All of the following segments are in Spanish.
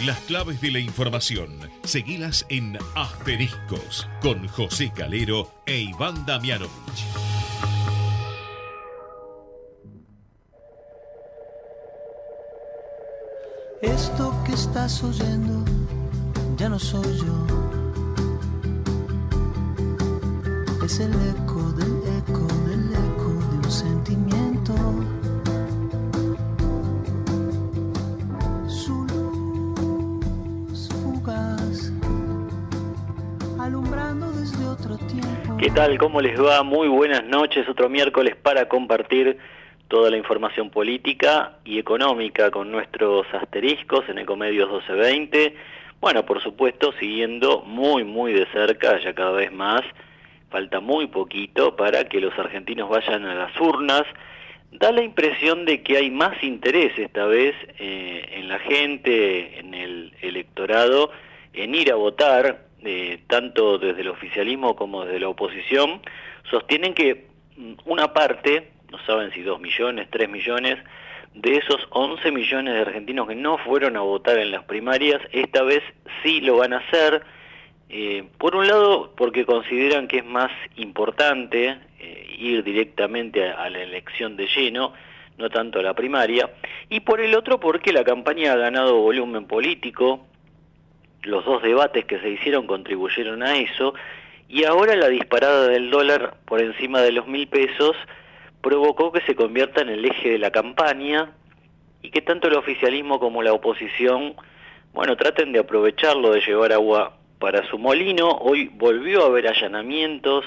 Las claves de la información, seguilas en Asteriscos, con José Calero e Iván Damianovich. Esto que estás oyendo ya no soy yo. Es el eco del eco del eco de un sentimiento. Su luz fugaz, alumbrando desde otro tiempo. ¿Qué tal? ¿Cómo les va? Muy buenas noches. Otro miércoles para compartir toda la información política y económica con nuestros asteriscos en Ecomedios 1220. Bueno, por supuesto, siguiendo muy de cerca, ya cada vez más. Falta muy poquito para que los argentinos vayan a las urnas. Da la impresión de que hay más interés esta vez en la gente, en el electorado, en ir a votar, tanto desde el oficialismo como desde la oposición. Sostienen que una parte, no saben si 2 millones, 3 millones, de esos 11 millones de argentinos que no fueron a votar en las primarias, esta vez sí lo van a hacer. Por un lado, porque consideran que es más importante ir directamente a la elección de lleno, no tanto a la primaria, y por el otro porque la campaña ha ganado volumen político, los dos debates que se hicieron contribuyeron a eso, y ahora la disparada del dólar por encima de los 1.000 pesos provocó que se convierta en el eje de la campaña y que tanto el oficialismo como la oposición, bueno, traten de aprovecharlo, de llevar agua para su molino. Hoy volvió a haber allanamientos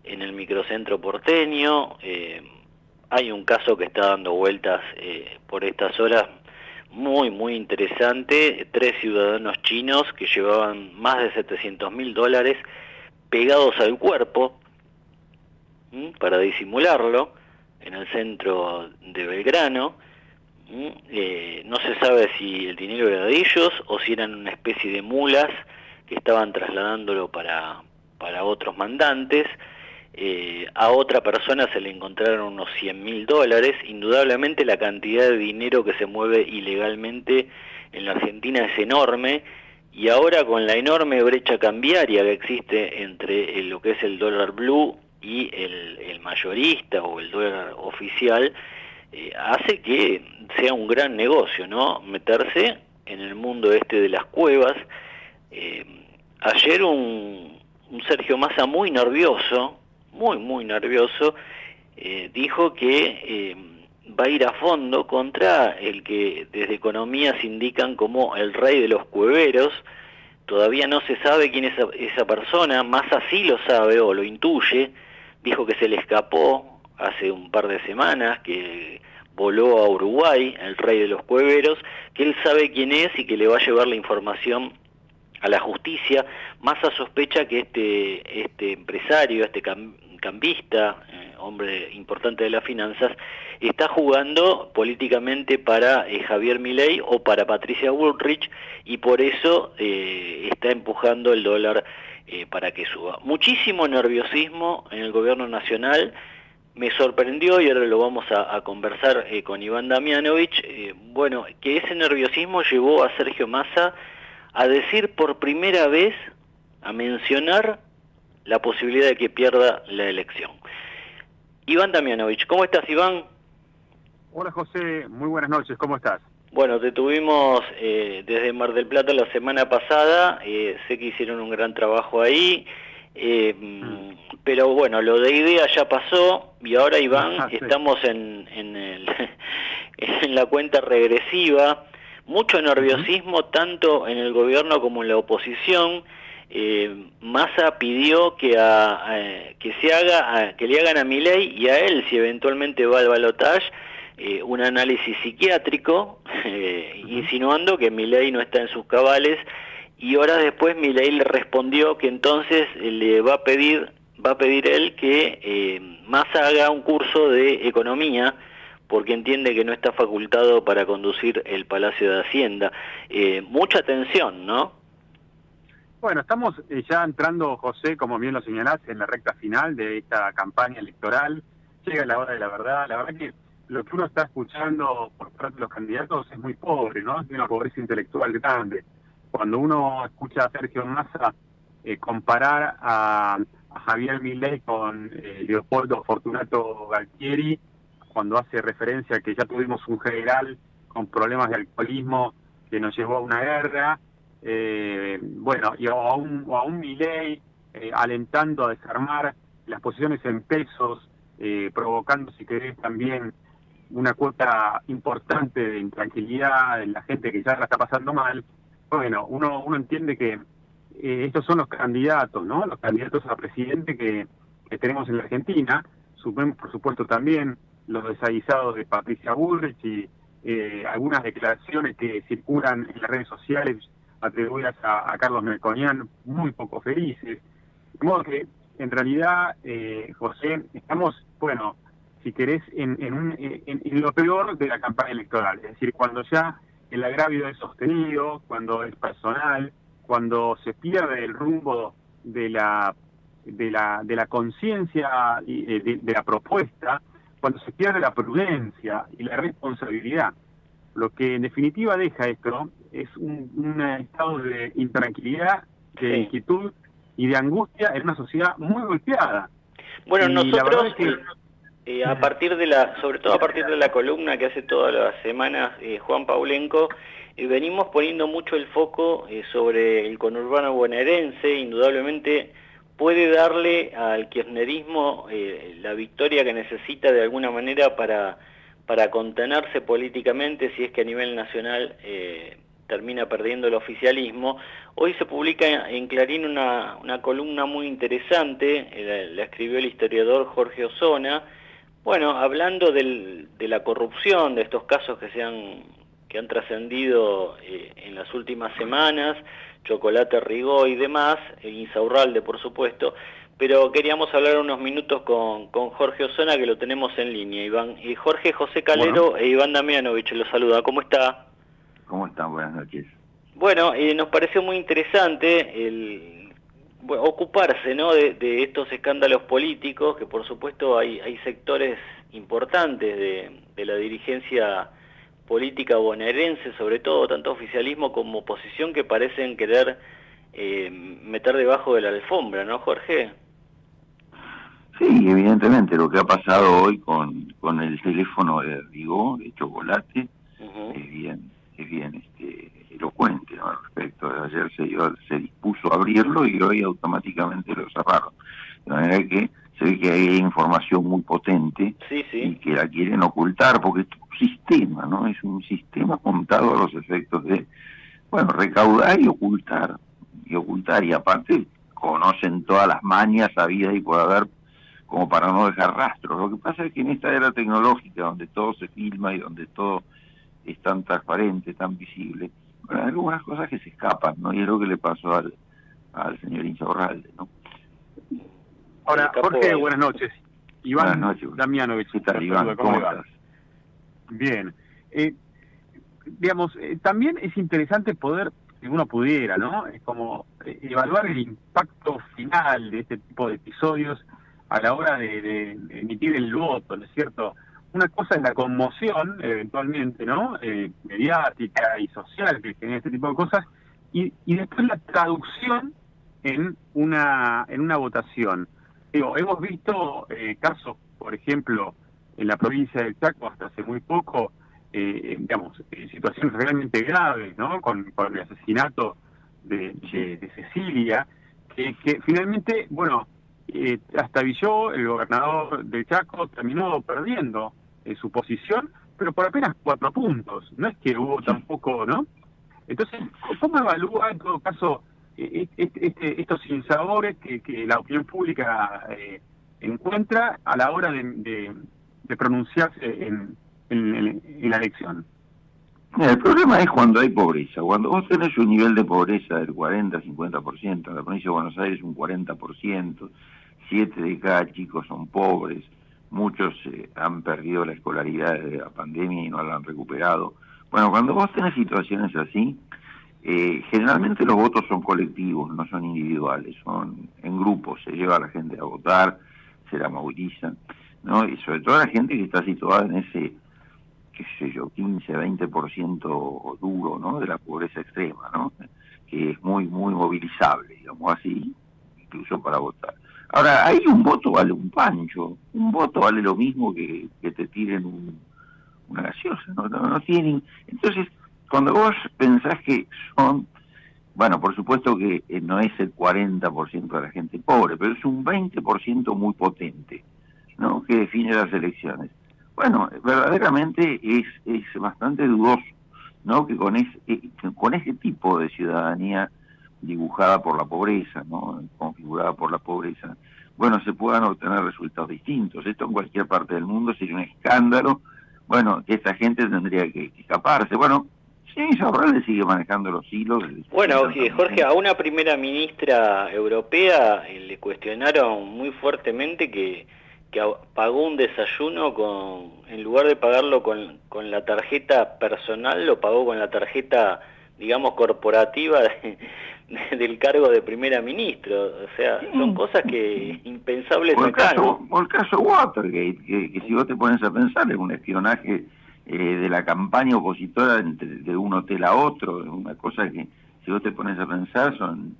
en el microcentro porteño. Hay un caso que está dando vueltas por estas horas muy interesante. 3 ciudadanos chinos que llevaban más de $700.000 pegados al cuerpo para disimularlo en el centro de Belgrano. No se sabe si el dinero era de ellos o si eran una especie de mulas que estaban trasladándolo para otros mandantes. A otra persona se le encontraron unos $100.000. Indudablemente la cantidad de dinero que se mueve ilegalmente en la Argentina es enorme, y ahora con la enorme brecha cambiaria que existe entre lo que es el dólar blue y el mayorista o el dólar oficial, hace que sea un gran negocio, ¿no?, meterse en el mundo este de las cuevas. Ayer un Sergio Massa muy nervioso, muy nervioso, dijo que va a ir a fondo contra el que desde economía se indican como el rey de los cueveros. Todavía no se sabe quién es esa persona. Massa sí lo sabe o lo intuye. Dijo que se le escapó hace un par de semanas, que voló a Uruguay, el rey de los cueveros, que él sabe quién es y que le va a llevar la información a la justicia. Massa sospecha que este empresario, este cambista, hombre importante de las finanzas, está jugando políticamente para Javier Milei o para Patricia Bullrich, y por eso está empujando el dólar para que suba. Muchísimo nerviosismo en el gobierno nacional. Me sorprendió, y ahora lo vamos a conversar con Iván Damianovich, bueno, que ese nerviosismo llevó a Sergio Massa a decir por primera vez, a mencionar la posibilidad de que pierda la elección. Iván Damianovich, ¿cómo estás, Iván? Hola, José, muy buenas noches, ¿cómo estás? Bueno, te tuvimos desde Mar del Plata la semana pasada, sé que hicieron un gran trabajo ahí, pero bueno, lo de idea ya pasó, y ahora, Iván, sí, estamos en la cuenta regresiva. Mucho nerviosismo tanto en el gobierno como en la oposición. Massa pidió que le hagan a Milei y a él, si eventualmente va al balotaje, un análisis psiquiátrico, insinuando que Milei no está en sus cabales, y horas después Milei le respondió que entonces le va a pedir él que Massa haga un curso de economía, porque entiende que no está facultado para conducir el Palacio de Hacienda. Mucha tensión, ¿no? Bueno, estamos ya entrando, José, como bien lo señalás, en la recta final de esta campaña electoral. Llega la hora de la verdad. La verdad que lo que uno está escuchando por parte de los candidatos es muy pobre, ¿no? Es una pobreza intelectual grande. Cuando uno escucha a Sergio Massa comparar a Javier Milei con Leopoldo Fortunato Galtieri, cuando hace referencia a que ya tuvimos un general con problemas de alcoholismo que nos llevó a una guerra, bueno, y a un Milei alentando a desarmar las posiciones en pesos, provocando, si querés, también una cuota importante de intranquilidad en la gente que ya la está pasando mal. Bueno, uno entiende que estos son los candidatos, ¿no? Los candidatos a presidente que tenemos en la Argentina. Supemos, por supuesto, también los desaguisados de Patricia Bullrich y algunas declaraciones que circulan en las redes sociales atribuidas a Carlos Melconian, muy poco felices. De modo que, en realidad, José, estamos, bueno, si querés, en lo peor de la campaña electoral. Es decir, cuando ya el agravio es sostenido, cuando es personal, cuando se pierde el rumbo de la conciencia y de la propuesta, cuando se pierde la prudencia y la responsabilidad. Lo que en definitiva deja esto es un estado de intranquilidad, de inquietud y de angustia en una sociedad muy golpeada. Bueno, y nosotros, a partir de sobre todo a partir de la columna que hace todas las semanas Juan Paulenco, venimos poniendo mucho el foco sobre el conurbano bonaerense. Indudablemente puede darle al kirchnerismo la victoria que necesita de alguna manera para contenerse políticamente, si es que a nivel nacional termina perdiendo el oficialismo. Hoy se publica en Clarín una columna muy interesante, la escribió el historiador Jorge Osona, bueno, hablando de la corrupción, de estos casos que han trascendido en las últimas semanas, Chocolate Rigó y demás, Insaurralde, por supuesto, pero queríamos hablar unos minutos con Jorge Osona, que lo tenemos en línea, Iván. Y Jorge, José Calero, bueno, e Iván Damianovich lo saluda. ¿Cómo está? ¿Cómo están? Buenas noches. Bueno, nos pareció muy interesante ocuparse, ¿no?, de estos escándalos políticos, que por supuesto hay sectores importantes de la dirigencia política bonaerense, sobre todo, tanto oficialismo como oposición, que parecen querer meter debajo de la alfombra, ¿no, Jorge? Sí, evidentemente lo que ha pasado hoy con el teléfono de Rigó, de Chocolate, es bien elocuente, ¿no? Al respecto. Ayer se dispuso a abrirlo y hoy automáticamente lo cerraron. De manera que se ve que hay información muy potente, sí, y que la quieren ocultar, porque es un sistema, ¿no? Es un sistema montado a los efectos de, bueno, recaudar y ocultar, y aparte conocen todas las mañas habidas y por haber, como para no dejar rastros. Lo que pasa es que en esta era tecnológica, donde todo se filma y donde todo es tan transparente, tan visible, bueno, hay algunas cosas que se escapan, ¿no? Y es lo que le pasó al señor Insaurralde, ¿no? Ahora, Jorge, buenas noches. Iván, buenas noches. Damianovich. ¿Qué tal, Iván? ¿Cómo estás? Bien. Digamos, también es interesante poder, si uno pudiera, ¿no? Es como evaluar el impacto final de este tipo de episodios a la hora de emitir el voto, ¿no es cierto? Una cosa es la conmoción, eventualmente, ¿no? Mediática y social que genera este tipo de cosas, y después la traducción en una votación. Digo, hemos visto casos, por ejemplo, en la provincia del Chaco hasta hace muy poco, digamos, situaciones realmente graves, ¿no? Con el asesinato de Cecilia, que finalmente, bueno, hasta Villó, el gobernador del Chaco, terminó perdiendo su posición, pero por apenas 4 puntos. No es que hubo tampoco, ¿no? Entonces, ¿cómo evalúa en todo caso estos sinsabores que la opinión pública encuentra a la hora de pronunciarse en la elección? Mira, el problema es cuando hay pobreza. Cuando vos tenés un nivel de pobreza del 40-50%, en la provincia de Buenos Aires un 40%, 7 de cada chicos son pobres, muchos han perdido la escolaridad desde la pandemia y no la han recuperado. Bueno, cuando vos tenés situaciones así, generalmente los votos son colectivos, no son individuales, son en grupos, se lleva a la gente a votar, se la movilizan. ¿no? Y sobre todo la gente que está situada en ese, qué sé yo, 15-20% duro, ¿no? De la pobreza extrema, ¿no? Que es muy movilizable, digamos así, incluso para votar. Ahora, ahí un voto vale un pancho, un voto vale lo mismo que te tiren una gaseosa, no tienen. Entonces, cuando vos pensás que son, bueno, por supuesto que no es el 40% de la gente pobre, pero es un 20% muy potente, ¿no? Que define las elecciones. Bueno, verdaderamente es bastante dudoso, ¿no? Que con ese tipo de ciudadanía dibujada por la pobreza, ¿no? Configurada por la pobreza, bueno, se puedan obtener resultados distintos. Esto en cualquier parte del mundo sería un escándalo. Bueno, que esta gente tendría que escaparse. Bueno, sí, Morales sigue manejando los hilos. Bueno, Jorge, a una primera ministra europea le cuestionaron muy fuertemente que pagó un desayuno en lugar de pagarlo con la tarjeta personal, lo pagó con la tarjeta, digamos, corporativa del cargo de primera ministra. O sea, son cosas que impensables acá, ¿no? Por el caso Watergate, que si vos te pones a pensar, es un espionaje de la campaña opositora de un hotel a otro, una cosa que si vos te pones a pensar son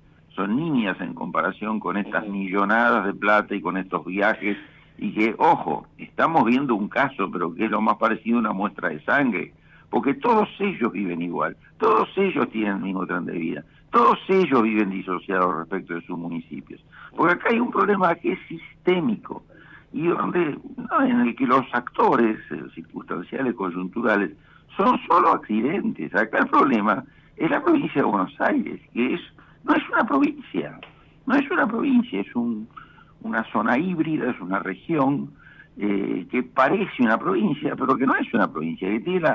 niñas en comparación con estas millonadas de plata y con estos viajes, y que, ojo, estamos viendo un caso, pero que es lo más parecido a una muestra de sangre, porque todos ellos viven igual, todos ellos tienen el mismo tren de vida, todos ellos viven disociados respecto de sus municipios, porque acá hay un problema que es sistémico, y en el que los actores circunstanciales, coyunturales, son solo accidentes. Acá el problema es la provincia de Buenos Aires, que no es una provincia, es una zona híbrida, es una región que parece una provincia, pero que no es una provincia, que tiene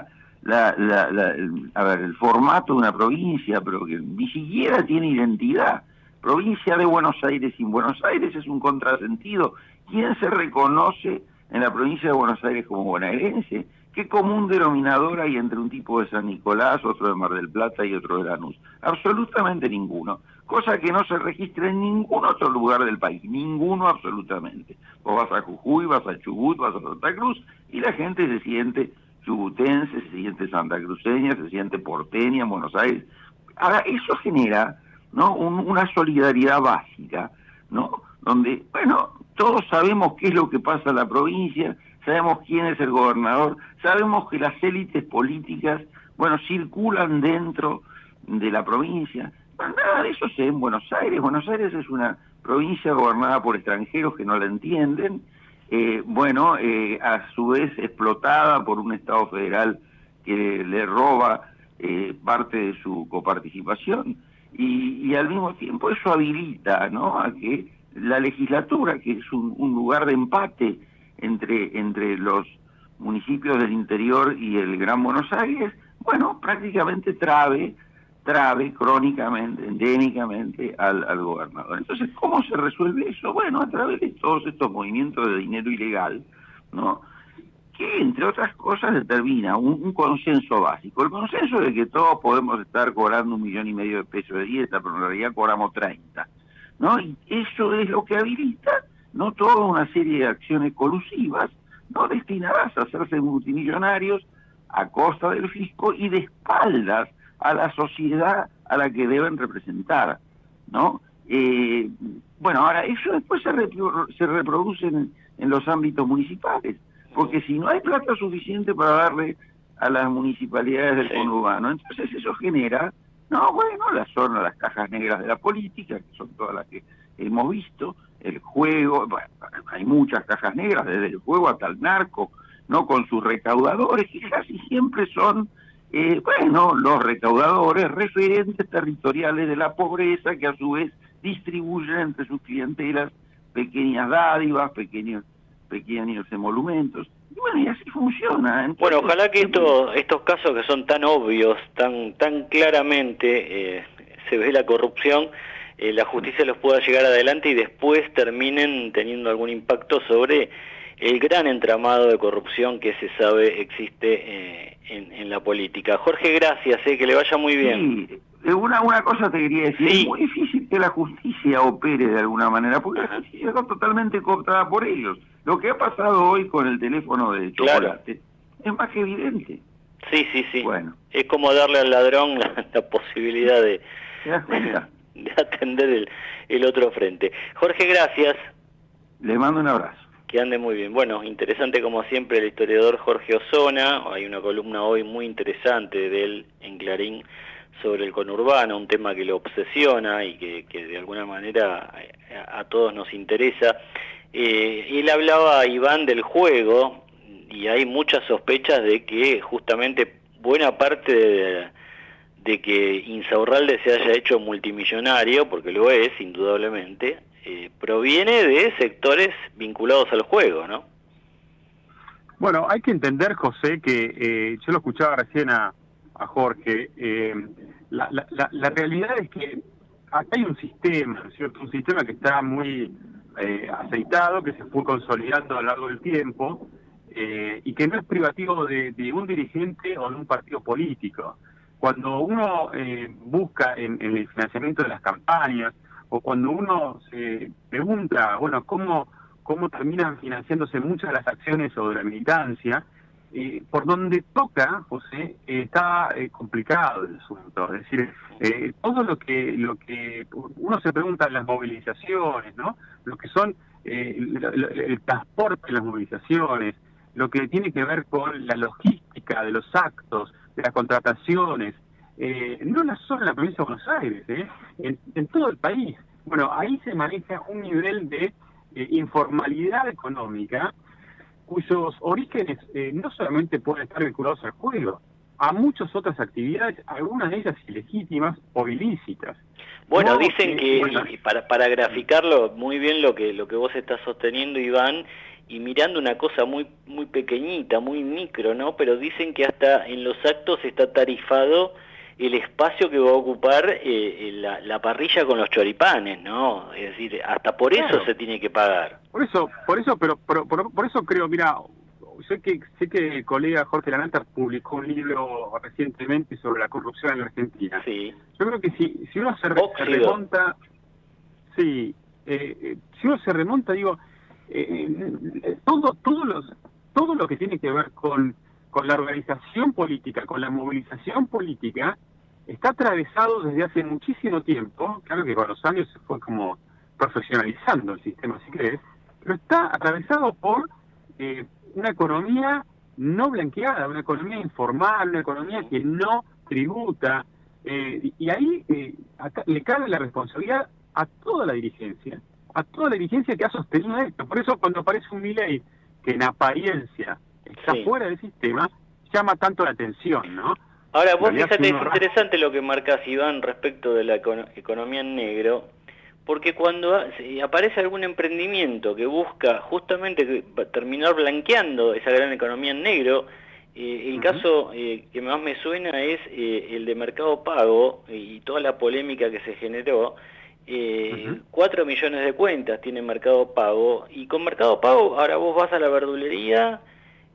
el formato de una provincia, pero que ni siquiera tiene identidad. Provincia de Buenos Aires sin Buenos Aires es un contrasentido. ¿Quién se reconoce en la provincia de Buenos Aires como bonaerense? ¿Qué común denominador hay entre un tipo de San Nicolás, otro de Mar del Plata y otro de Lanús? Absolutamente ninguno. Cosa que no se registra en ningún otro lugar del país, ninguno absolutamente. Vos vas a Jujuy, vas a Chubut, vas a Santa Cruz y la gente se siente chubutense, se siente santacruceña, se siente porteña en Buenos Aires. Ahora, eso genera, ¿no? Una solidaridad básica, ¿no? Donde, bueno, todos sabemos qué es lo que pasa en la provincia, sabemos quién es el gobernador, sabemos que las élites políticas, bueno, circulan dentro de la provincia. Bueno, nada de eso se ve en Buenos Aires. Buenos Aires es una provincia gobernada por extranjeros que no la entienden, a su vez explotada por un Estado federal que le roba parte de su coparticipación, y al mismo tiempo eso habilita, ¿no?, a que la legislatura, que es un lugar de empate entre los municipios del interior y el Gran Buenos Aires, bueno, prácticamente trabe crónicamente, endémicamente al gobernador. Entonces, ¿cómo se resuelve eso? Bueno, a través de todos estos movimientos de dinero ilegal, ¿no?, que entre otras cosas determina un consenso básico. El consenso de que todos podemos estar cobrando 1,5 millones de pesos de dieta, pero en realidad cobramos 30, ¿no? Y eso es lo que habilita, ¿no?, toda una serie de acciones colusivas, ¿no?, destinadas a hacerse multimillonarios a costa del fisco y de espaldas a la sociedad a la que deben representar, ¿no? Ahora, eso después se reproduce en los ámbitos municipales, porque si no hay plata suficiente para darle a las municipalidades del conurbano, entonces eso genera, las cajas negras de la política, que son todas las que hemos visto, el juego, hay muchas cajas negras, desde el juego hasta el narco, ¿no?, con sus recaudadores, que casi siempre son los recaudadores referentes territoriales de la pobreza, que a su vez distribuyen entre sus clientelas pequeñas dádivas, pequeños emolumentos. Y así funciona. Entonces, ojalá que estos casos que son tan obvios, tan claramente se ve la corrupción, la justicia los pueda llegar adelante y después terminen teniendo algún impacto sobre el gran entramado de corrupción que se sabe existe en la política. Jorge, gracias, que le vaya muy bien. Sí, una cosa te quería decir, sí. Es muy difícil que la justicia opere de alguna manera, porque la justicia está totalmente cooptada por ellos. Lo que ha pasado hoy con el teléfono de chocolate es más que evidente. Sí. Bueno. Es como darle al ladrón la posibilidad de atender el otro frente. Jorge, gracias. Le mando un abrazo. Que ande muy bien. Bueno, interesante como siempre el historiador Jorge Osona. Hay una columna hoy muy interesante de él en Clarín sobre el conurbano, un tema que lo obsesiona y que de alguna manera a todos nos interesa. Él hablaba, Iván, del juego, y hay muchas sospechas de que justamente buena parte de que Insaurralde se haya hecho multimillonario, porque lo es, indudablemente, proviene de sectores vinculados al juego, ¿no? Bueno, hay que entender, José, que yo lo escuchaba recién a Jorge, la realidad es que acá hay un sistema, ¿cierto? Un sistema que está muy aceitado, que se fue consolidando a lo largo del tiempo, y que no es privativo de un dirigente o de un partido político. Cuando uno busca en el financiamiento de las campañas, o cuando uno se pregunta, bueno, cómo terminan financiándose muchas de las acciones o de la militancia, por donde toca, José, está complicado el asunto. Es decir, todo lo que uno se pregunta en las movilizaciones, ¿no? Lo que son el transporte de las movilizaciones, lo que tiene que ver con la logística de los actos, de las contrataciones, no solo en la provincia de Buenos Aires, en todo el país. Bueno, ahí se maneja un nivel de informalidad económica cuyos orígenes no solamente pueden estar vinculados al juego, a muchas otras actividades, algunas de ellas ilegítimas o ilícitas. Bueno, dicen que, para graficarlo muy bien lo que vos estás sosteniendo, Iván, y mirando una cosa muy pequeñita, muy micro, ¿no? Pero dicen que hasta en los actos está tarifado el espacio que va a ocupar la parrilla con los choripanes, ¿no? Es decir, hasta por eso se tiene que pagar. Por eso creo, mira, sé que el colega Jorge Lanata publicó un libro recientemente sobre la corrupción en la Argentina. Sí. Yo creo que si uno se remonta, si uno se remonta, digo, todo lo que tiene que ver con la organización política, con la movilización política, está atravesado desde hace muchísimo tiempo. Claro que con los años se fue como profesionalizando el sistema, si querés, pero está atravesado por una economía no blanqueada, una economía informal, una economía que no tributa, y ahí acá le cabe la responsabilidad a toda la dirigencia que ha sostenido esto. Por eso cuando aparece un Milei que en apariencia está fuera del sistema, llama tanto la atención, ¿no? Ahora, vos fíjate, es interesante lo que marcas, Iván, respecto de la economía en negro, porque cuando aparece algún emprendimiento que busca justamente terminar blanqueando esa gran economía en negro, el caso que más me suena es el de Mercado Pago y toda la polémica que se generó. 4 millones de cuentas tiene Mercado Pago, y con Mercado Pago ahora vos vas a la verdulería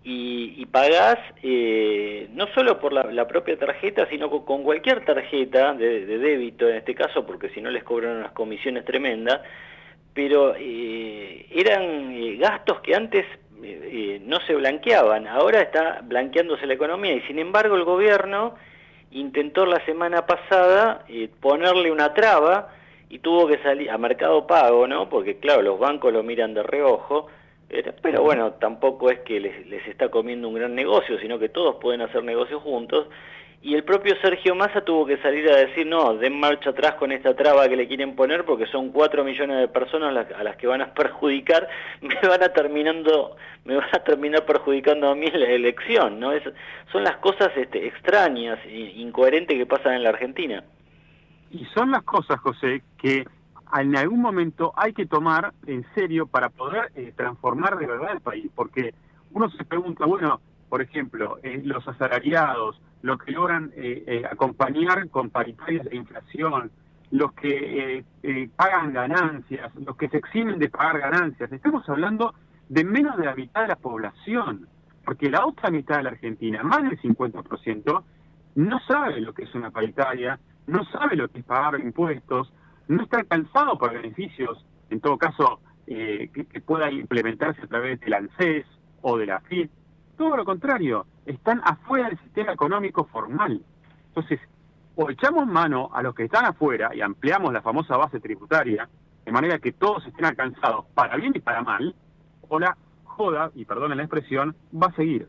y pagás no solo por la propia tarjeta, sino con cualquier tarjeta de débito en este caso, porque si no les cobran unas comisiones tremendas, pero eran gastos que antes no se blanqueaban. Ahora está blanqueándose la economía, y sin embargo el gobierno intentó la semana pasada ponerle una traba, y tuvo que salir a Mercado Pago, ¿no? Porque claro, los bancos lo miran de reojo, pero bueno, tampoco es que les está comiendo un gran negocio, sino que todos pueden hacer negocios juntos. Y el propio Sergio Massa tuvo que salir a decir, no, den marcha atrás con esta traba que le quieren poner, porque son 4 millones de personas a las que van a perjudicar, me van a terminar perjudicando a mí la elección, ¿no? Son las cosas extrañas e incoherentes que pasan en la Argentina. Y son las cosas, José, que en algún momento hay que tomar en serio para poder transformar de verdad el país, porque uno se pregunta, bueno, por ejemplo, los asalariados, los que logran acompañar con paritarias de inflación, los que pagan ganancias, los que se eximen de pagar ganancias, estamos hablando de menos de la mitad de la población, porque la otra mitad de la Argentina, más del 50%, no sabe lo que es una paritaria, no sabe lo que es pagar impuestos, no está alcanzado por beneficios, en todo caso, que pueda implementarse a través del ANSES o de la FIP. Todo lo contrario, están afuera del sistema económico formal. Entonces, o echamos mano a los que están afuera y ampliamos la famosa base tributaria, de manera que todos estén alcanzados para bien y para mal, o la joda, y perdonen la expresión, va a seguir.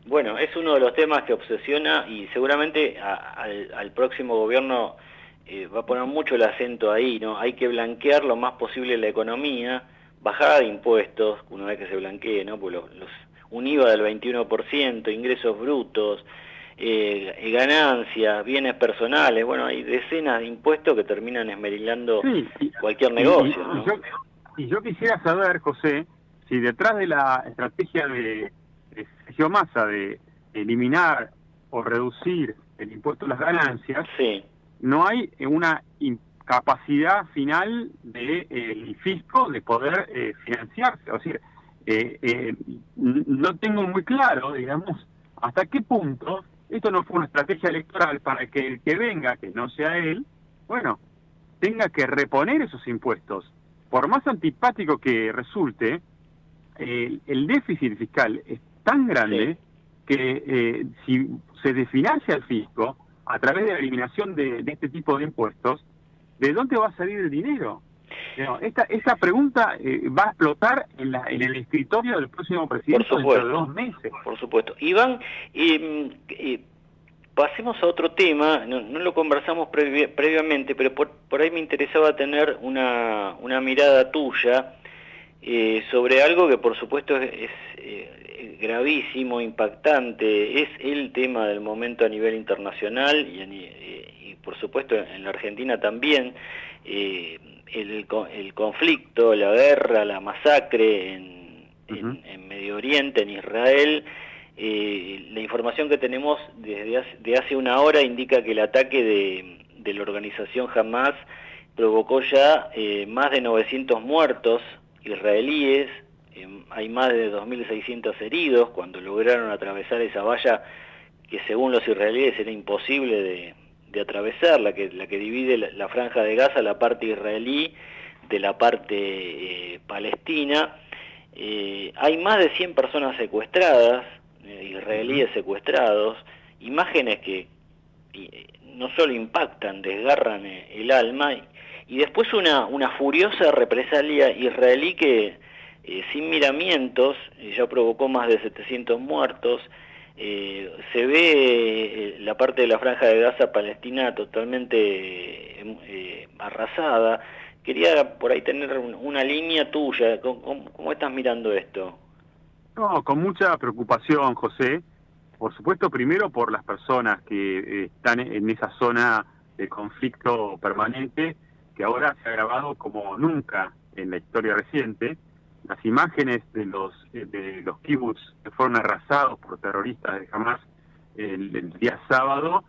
Bueno, es uno de los temas que obsesiona y seguramente al próximo gobierno va a poner mucho el acento ahí, ¿no? Hay que blanquear lo más posible la economía, bajada de impuestos, una vez que se blanquee, ¿no? Pues un IVA del 21%, ingresos brutos, ganancias, bienes personales, bueno, hay decenas de impuestos que terminan esmerilando cualquier negocio, ¿no? Y yo quisiera saber, José, si detrás de la estrategia de Sergio Massa de eliminar o reducir el impuesto a las ganancias, no hay una incapacidad final del fisco de poder financiarse. O sea, no tengo muy claro, digamos, hasta qué punto esto no fue una estrategia electoral para que el que venga, que no sea él, bueno, tenga que reponer esos impuestos. Por más antipático que resulte, el déficit fiscal es tan grande que si se desfinancia al fisco a través de la eliminación de este tipo de impuestos, ¿de dónde va a salir el dinero? Esta pregunta va a explotar en el escritorio del próximo presidente dentro de 2 meses. Por supuesto. Iván, pasemos a otro tema, no lo conversamos previamente, pero por ahí me interesaba tener una mirada tuya sobre algo que por supuesto es gravísimo, impactante, es el tema del momento a nivel internacional y por supuesto en la Argentina también, el conflicto, la guerra, la masacre en Medio Oriente, en Israel. La información que tenemos de hace una hora indica que el ataque de la organización Hamas provocó ya más de 900 muertos israelíes, hay más de 2.600 heridos cuando lograron atravesar esa valla que según los israelíes era imposible de atravesar, la que divide la franja de Gaza, la parte israelí de la parte palestina. Hay más de 100 personas secuestradas, israelíes secuestrados, imágenes que no solo impactan, desgarran el alma, y después una furiosa represalia israelí que sin miramientos ya provocó más de 700 muertos. Se ve la parte de la franja de Gaza palestina totalmente arrasada. Quería por ahí tener una línea tuya, ¿cómo estás mirando esto? No, con mucha preocupación, José. Por supuesto, primero por las personas que están en esa zona de conflicto permanente, que ahora se ha agravado como nunca en la historia reciente. Las imágenes de los kibbutz que fueron arrasados por terroristas de Hamas el día sábado,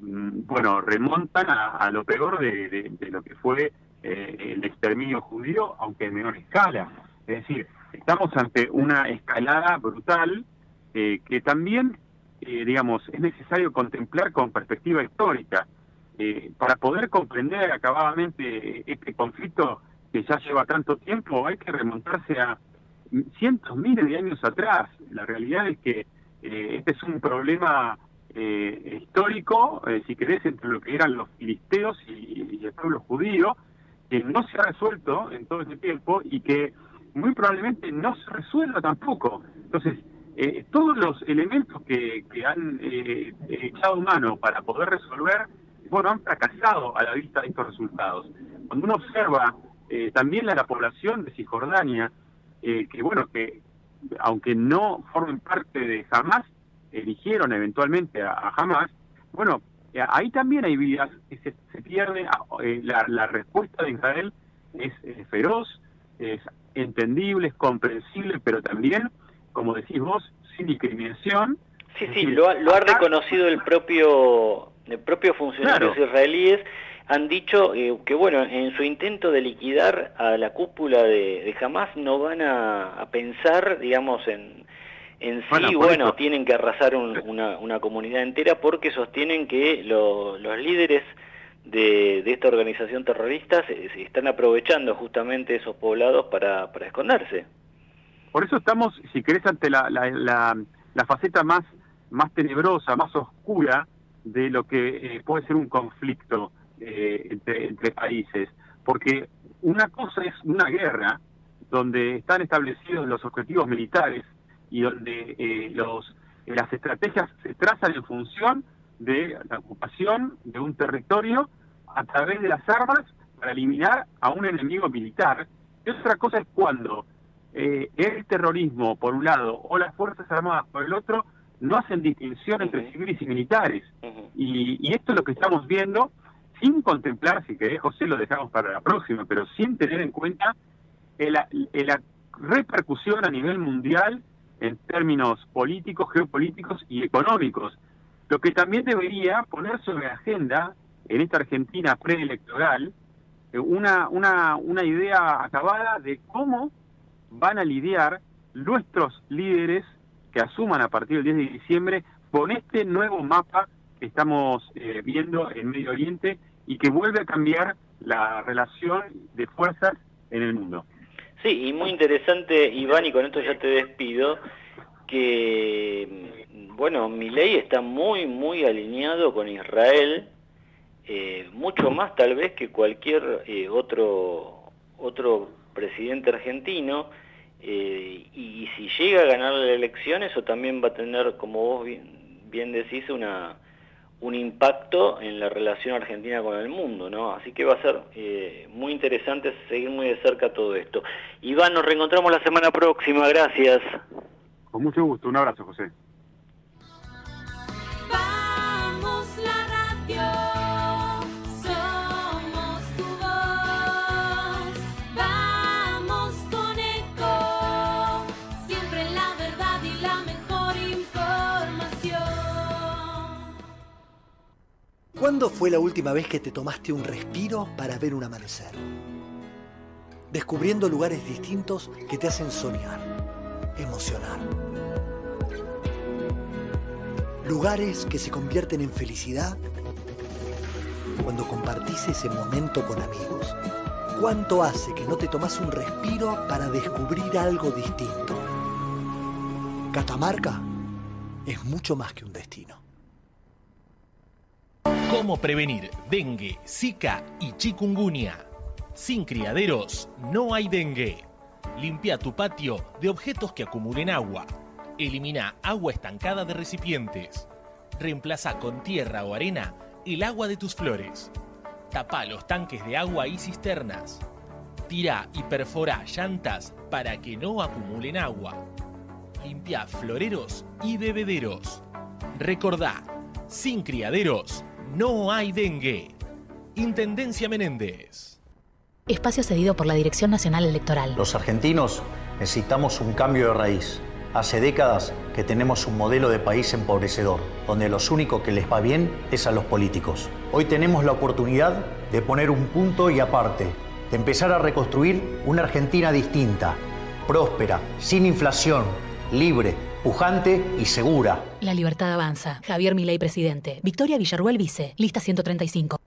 bueno, remontan a lo peor de lo que fue el exterminio judío, aunque en menor escala. Es decir, estamos ante una escalada brutal que también, digamos, es necesario contemplar con perspectiva histórica. Para poder comprender acabadamente este conflicto que ya lleva tanto tiempo, hay que remontarse a cientos, miles de años atrás. La realidad es que este es un problema histórico, si querés, entre lo que eran los filisteos y el pueblo judío, que no se ha resuelto en todo este tiempo y que muy probablemente no se resuelva tampoco. Entonces, todos los elementos que han echado mano para poder resolver, bueno, han fracasado a la vista de estos resultados. Cuando uno observa también la población de Cisjordania, que bueno, que aunque no formen parte de Hamas, eligieron eventualmente a Hamas, bueno, ahí también hay vidas que se pierden. La respuesta de Israel es feroz, es entendible, es comprensible, pero también, como decís vos, sin discriminación. Sí, lo ha reconocido el propio funcionarios israelíes. Han dicho que, bueno, en su intento de liquidar a la cúpula de Hamas no van a pensar, digamos, en sí, tienen que arrasar una comunidad entera, porque sostienen que los líderes de esta organización terrorista se están aprovechando justamente esos poblados para esconderse. Por eso estamos, si querés, ante la faceta más tenebrosa, más oscura de lo que puede ser un conflicto entre países. Porque una cosa es una guerra donde están establecidos los objetivos militares y donde las estrategias se trazan en función de la ocupación de un territorio a través de las armas para eliminar a un enemigo militar. Y otra cosa es cuando el terrorismo, por un lado, o las Fuerzas Armadas, por el otro, no hacen distinción entre civiles y militares. Y esto es lo que estamos viendo, sin contemplar, si querés, José, lo dejamos para la próxima, pero sin tener en cuenta la repercusión a nivel mundial en términos políticos, geopolíticos y económicos. Lo que también debería poner sobre la agenda en esta Argentina preelectoral una idea acabada de cómo van a lidiar nuestros líderes que asuman a partir del 10 de diciembre con este nuevo mapa que estamos viendo en Medio Oriente y que vuelve a cambiar la relación de fuerzas en el mundo. Sí, y muy interesante, Iván, y con esto ya te despido, que, bueno, Milei está muy alineado con Israel, mucho más tal vez que cualquier otro presidente argentino, y si llega a ganar la elección, eso también va a tener, como vos bien decís, un impacto en la relación argentina con el mundo, ¿no? Así que va a ser muy interesante seguir muy de cerca todo esto. Iván, nos reencontramos la semana próxima, gracias. Con mucho gusto, un abrazo, José. Vamos la radio, somos tu voz, vamos con Eco, siempre la verdad y la mejor información. ¿Cuándo fue la última vez que te tomaste un respiro para ver un amanecer? Descubriendo lugares distintos que te hacen soñar, emocionar. Lugares que se convierten en felicidad cuando compartís ese momento con amigos. ¿Cuánto hace que no te tomás un respiro para descubrir algo distinto? Catamarca es mucho más que un destino. ¿Cómo prevenir dengue, zika y chikungunya? Sin criaderos no hay dengue. Limpia tu patio de objetos que acumulen agua. Elimina agua estancada de recipientes. Reemplaza con tierra o arena el agua de tus flores. Tapa los tanques de agua y cisternas. Tira y perfora llantas para que no acumulen agua. Limpia floreros y bebederos. Recordá, sin criaderos no hay dengue. Intendencia Menéndez. Espacio cedido por la Dirección Nacional Electoral. Los argentinos necesitamos un cambio de raíz. Hace décadas que tenemos un modelo de país empobrecedor, donde los únicos que les va bien es a los políticos. Hoy tenemos la oportunidad de poner un punto y aparte, de empezar a reconstruir una Argentina distinta, próspera, sin inflación, libre, pujante y segura. La libertad avanza. Javier Milei, presidente. Victoria Villarruel, vice. Lista 135.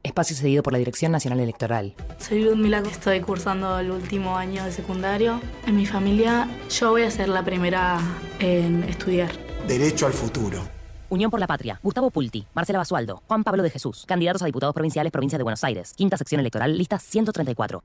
Espacio cedido por la Dirección Nacional Electoral. Soy Ludmila, estoy cursando el último año de secundario. En mi familia, yo voy a ser la primera en estudiar. Derecho al futuro. Unión por la Patria. Gustavo Pulti, Marcela Basualdo, Juan Pablo de Jesús. Candidatos a diputados provinciales, Provincia de Buenos Aires. Quinta sección electoral, lista 134.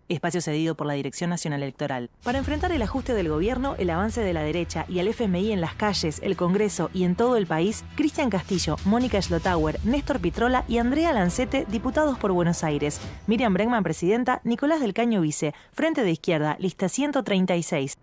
Espacio cedido por la Dirección Nacional Electoral. Para enfrentar el ajuste del gobierno, el avance de la derecha y el FMI en las calles, el Congreso y en todo el país, Cristian Castillo, Mónica Schlotauer, Néstor Pitrola y Andrea Lancete, diputados por Buenos Aires. Miriam Bregman, presidenta. Nicolás del Caño, vice. Frente de Izquierda, lista 136.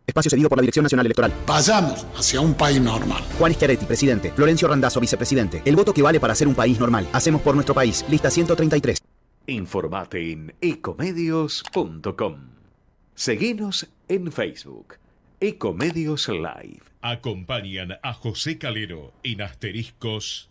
Espacio cedido por la Dirección Nacional Electoral. Vayamos hacia un país normal. Juan Schiaretti, presidente. Florencio Randazzo, vicepresidente. El voto que vale para ser un país normal. Hacemos por nuestro país. Lista 133. Informate en ecomedios.com. Seguinos en Facebook. Ecomedios Live. Acompañan a José Calero en Asteriscos.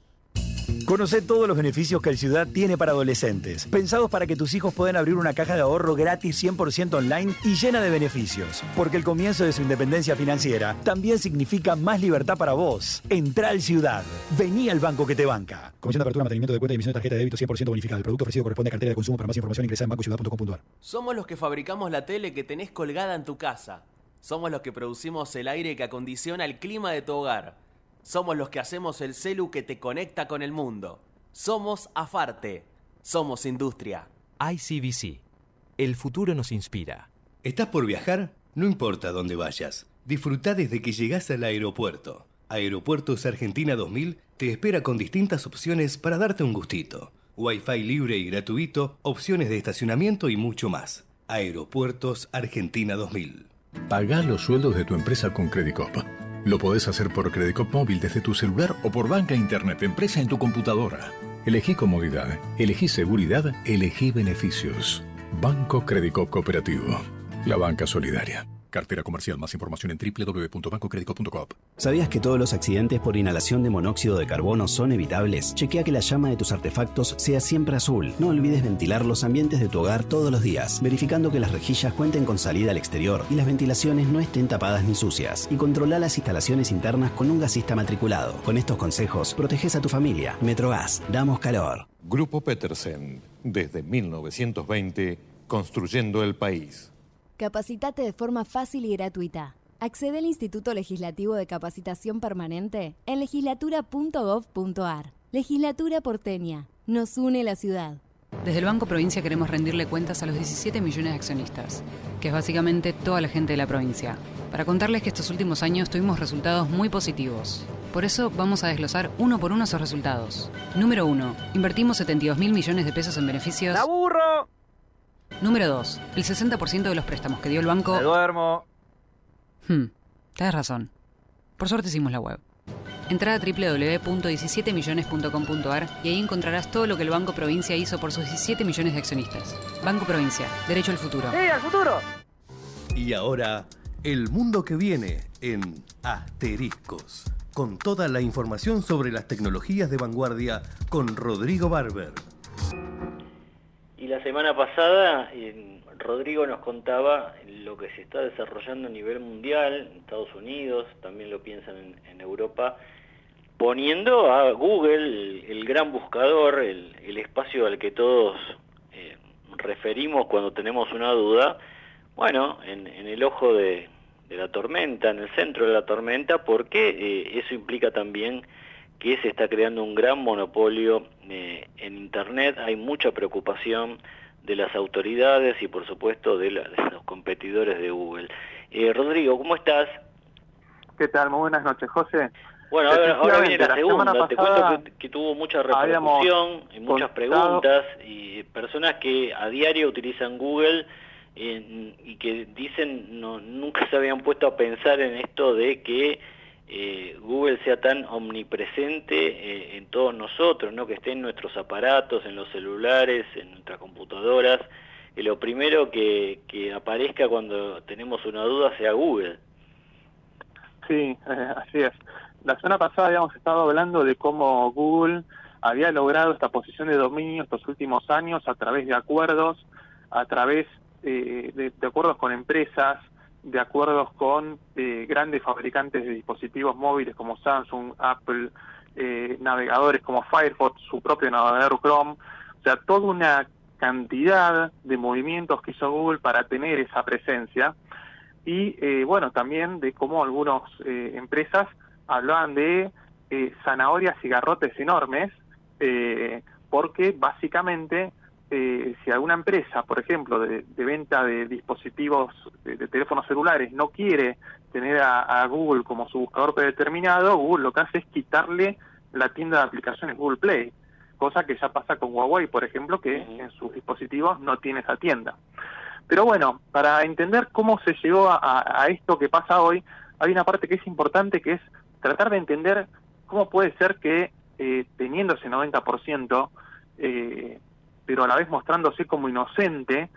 Conocé todos los beneficios que el Ciudad tiene para adolescentes, pensados para que tus hijos puedan abrir una caja de ahorro gratis 100% online y llena de beneficios. Porque el comienzo de su independencia financiera también significa más libertad para vos. Entrá al Ciudad. Vení al banco que te banca. Comisión de apertura, mantenimiento de cuenta y emisión de tarjeta de débito 100% bonificada. El producto ofrecido corresponde a cartera de consumo. Para más información ingresá en bancociudad.com.ar. Somos los que fabricamos la tele que tenés colgada en tu casa. Somos los que producimos el aire que acondiciona el clima de tu hogar. Somos los que hacemos el celu que te conecta con el mundo. Somos Afarte. Somos industria. ICBC. El futuro nos inspira. ¿Estás por viajar? No importa dónde vayas. Disfruta desde que llegás al aeropuerto. Aeropuertos Argentina 2000 te espera con distintas opciones para darte un gustito. Wi-Fi libre y gratuito, opciones de estacionamiento y mucho más. Aeropuertos Argentina 2000. Pagá los sueldos de tu empresa con Credit Cop. Lo podés hacer por Credit Cop móvil desde tu celular o por banca internet empresa en tu computadora. Elegí comodidad, elegí seguridad, elegí beneficios. Banco Credit Cop Cooperativo. La banca solidaria. Cartera comercial. Más información en www.bancocreditcop.com. ¿Sabías que todos los accidentes por inhalación de monóxido de carbono son evitables? Chequea que la llama de tus artefactos sea siempre azul. No olvides ventilar los ambientes de tu hogar todos los días, verificando que las rejillas cuenten con salida al exterior y las ventilaciones no estén tapadas ni sucias. Y controla las instalaciones internas con un gasista matriculado. Con estos consejos, proteges a tu familia. Metrogas, damos calor. Grupo Petersen, desde 1920, construyendo el país. Capacitate de forma fácil y gratuita. Accede al Instituto Legislativo de Capacitación Permanente en legislatura.gov.ar. Legislatura porteña. Nos une la ciudad. Desde el Banco Provincia queremos rendirle cuentas a los 17 millones de accionistas, que es básicamente toda la gente de la provincia, para contarles que estos últimos años tuvimos resultados muy positivos. Por eso vamos a desglosar uno por uno esos resultados. Número 1. Invertimos 72.000 millones de pesos en beneficios. ¡La burro! Número 2. El 60% de los préstamos que dio el banco... ¡Me duermo! Tenés razón. Por suerte hicimos la web. Entrá a www.17millones.com.ar y ahí encontrarás todo lo que el Banco Provincia hizo por sus 17 millones de accionistas. Banco Provincia. Derecho al futuro. ¡Sí, al futuro! Y ahora, el mundo que viene en Asteriscos. Con toda la información sobre las tecnologías de vanguardia con Rodrigo Barber. Y la semana pasada Rodrigo nos contaba lo que se está desarrollando a nivel mundial, en Estados Unidos, también lo piensan en Europa, poniendo a Google, el gran buscador, el espacio al que todos referimos cuando tenemos una duda, bueno, en el ojo de la tormenta, en el centro de la tormenta, porque eso implica también que se está creando un gran monopolio en Internet. Hay mucha preocupación de las autoridades y por supuesto de los competidores de Google. Rodrigo, ¿cómo estás? ¿Qué tal? Muy buenas noches, José. Bueno, ahora viene la segunda. Te cuento que tuvo mucha repercusión y muchas preguntas y personas que a diario utilizan Google y que dicen nunca se habían puesto a pensar en esto de que Google sea tan omnipresente en todos nosotros, ¿no? Que esté en nuestros aparatos, en los celulares, en nuestras computadoras, que lo primero que aparezca cuando tenemos una duda sea Google. Sí, así es. La semana pasada habíamos estado hablando de cómo Google había logrado esta posición de dominio estos últimos años a través de acuerdos, a través de acuerdos con empresas, de acuerdos con grandes fabricantes de dispositivos móviles como Samsung, Apple, navegadores como Firefox, su propio navegador Chrome, o sea, toda una cantidad de movimientos que hizo Google para tener esa presencia y, bueno, también de cómo algunas empresas hablaban de zanahorias y garrotes enormes, porque básicamente si alguna empresa, por ejemplo, de venta de dispositivos de teléfonos celulares no quiere tener a Google como su buscador predeterminado, Google lo que hace es quitarle la tienda de aplicaciones Google Play, cosa que ya pasa con Huawei, por ejemplo, que en sus dispositivos no tiene esa tienda. Pero bueno, para entender cómo se llegó a esto que pasa hoy, hay una parte que es importante, que es tratar de entender cómo puede ser que teniendo ese 90%, pero a la vez mostrándose como inocente,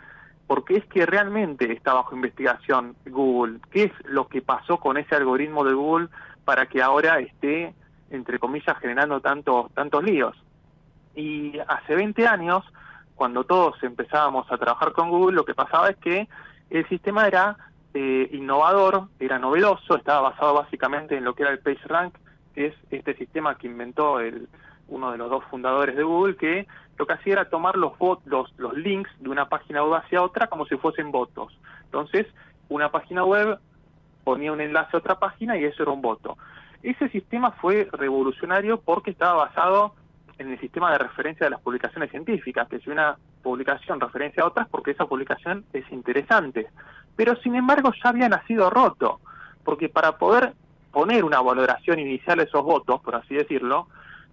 porque es que realmente está bajo investigación Google. ¿Qué es lo que pasó con ese algoritmo de Google para que ahora esté, entre comillas, generando tantos líos? Y hace 20 años, cuando todos empezábamos a trabajar con Google, lo que pasaba es que el sistema era innovador, era novedoso, estaba basado básicamente en lo que era el PageRank, que es este sistema que inventó uno de los dos fundadores de Google, que lo que hacía era tomar los links de una página web hacia otra como si fuesen votos. Entonces, una página web ponía un enlace a otra página y eso era un voto. Ese sistema fue revolucionario porque estaba basado en el sistema de referencia de las publicaciones científicas, que si una publicación referencia a otras, porque esa publicación es interesante. Pero sin embargo ya había nacido roto, porque para poder poner una valoración inicial a esos votos, por así decirlo,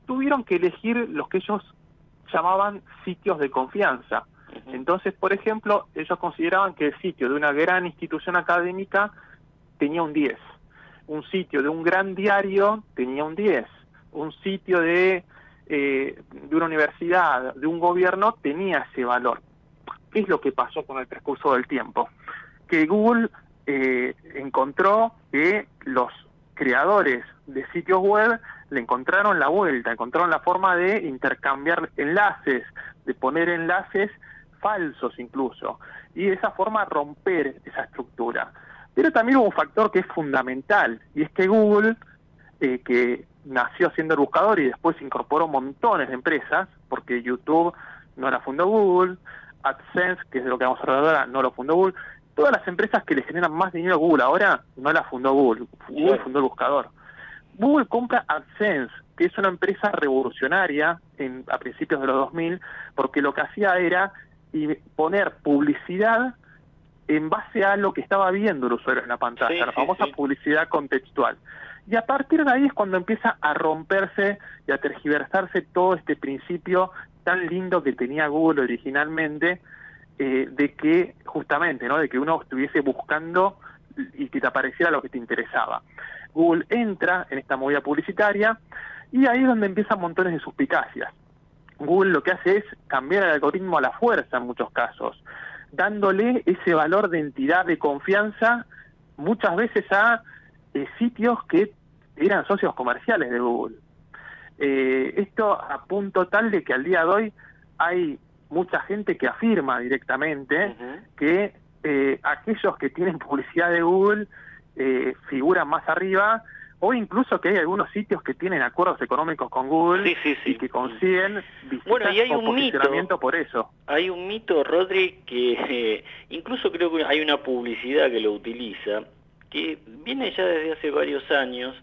tuvieron que elegir los que ellos llamaban sitios de confianza. Entonces, por ejemplo, ellos consideraban que el sitio de una gran institución académica tenía un 10, un sitio de un gran diario tenía un 10, un sitio de una universidad, de un gobierno, tenía ese valor. ¿Qué es lo que pasó con el transcurso del tiempo? Que Google encontró que los creadores de sitios web le encontraron la vuelta, encontraron la forma de intercambiar enlaces, de poner enlaces falsos incluso, y de esa forma romper esa estructura. Pero también hubo un factor que es fundamental, y es que Google, que nació siendo el buscador y después incorporó montones de empresas, porque YouTube no la fundó Google, AdSense, que es de lo que vamos a hablar ahora, no lo fundó Google. Todas las empresas que le generan más dinero a Google ahora, no la fundó Google. Google fundó el buscador. Google compra AdSense, que es una empresa revolucionaria a principios de los 2000, porque lo que hacía era poner publicidad en base a lo que estaba viendo el usuario en la pantalla, la famosa publicidad contextual. Y a partir de ahí es cuando empieza a romperse y a tergiversarse todo este principio tan lindo que tenía Google originalmente, de que justamente, ¿no?, de que uno estuviese buscando y que te apareciera lo que te interesaba. Google entra en esta movida publicitaria y ahí es donde empiezan montones de suspicacias. Google lo que hace es cambiar el algoritmo a la fuerza en muchos casos, dándole ese valor de entidad, de confianza, muchas veces a sitios que eran socios comerciales de Google. Esto a punto tal de que al día de hoy hay mucha gente que afirma directamente que aquellos que tienen publicidad de Google figuran más arriba, o incluso que hay algunos sitios que tienen acuerdos económicos con Google y que consiguen visitas o posicionamiento por eso. Hay un mito, Rodri, que incluso creo que hay una publicidad que lo utiliza, que viene ya desde hace varios años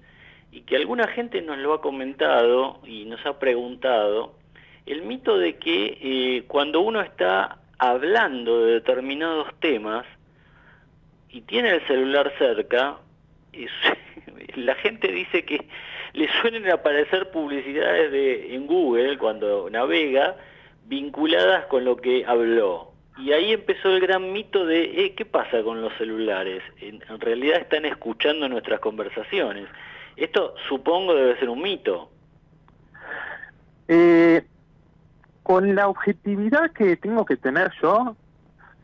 y que alguna gente nos lo ha comentado y nos ha preguntado, el mito de que cuando uno está hablando de determinados temas y tiene el celular cerca, la gente dice que le suelen aparecer publicidades en Google cuando navega vinculadas con lo que habló. Y ahí empezó el gran mito de ¿qué pasa con los celulares? En realidad están escuchando nuestras conversaciones. Esto supongo debe ser un mito. Con la objetividad que tengo que tener yo,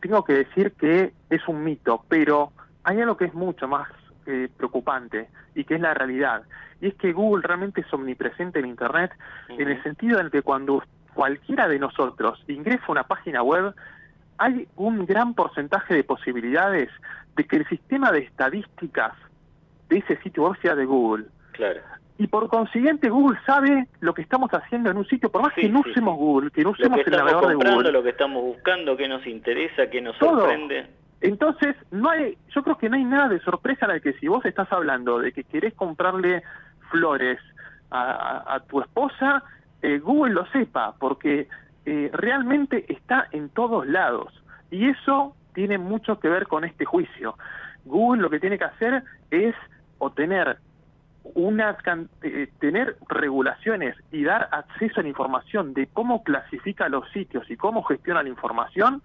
tengo que decir que es un mito, pero hay algo que es mucho más preocupante y que es la realidad. Y es que Google realmente es omnipresente en Internet, en el sentido en que cuando cualquiera de nosotros ingresa a una página web, hay un gran porcentaje de posibilidades de que el sistema de estadísticas de ese sitio web sea de Google. Claro. Y por consiguiente Google sabe lo que estamos haciendo en un sitio, por más que no usemos Google, que no usemos el navegador de Google. Lo que estamos buscando, qué nos interesa, qué nos sorprende. Entonces, yo creo que no hay nada de sorpresa en el que si vos estás hablando de que querés comprarle flores a tu esposa, Google lo sepa, porque realmente está en todos lados. Y eso tiene mucho que ver con este juicio. Google lo que tiene que hacer es obtener tener regulaciones y dar acceso a la información de cómo clasifica los sitios y cómo gestiona la información,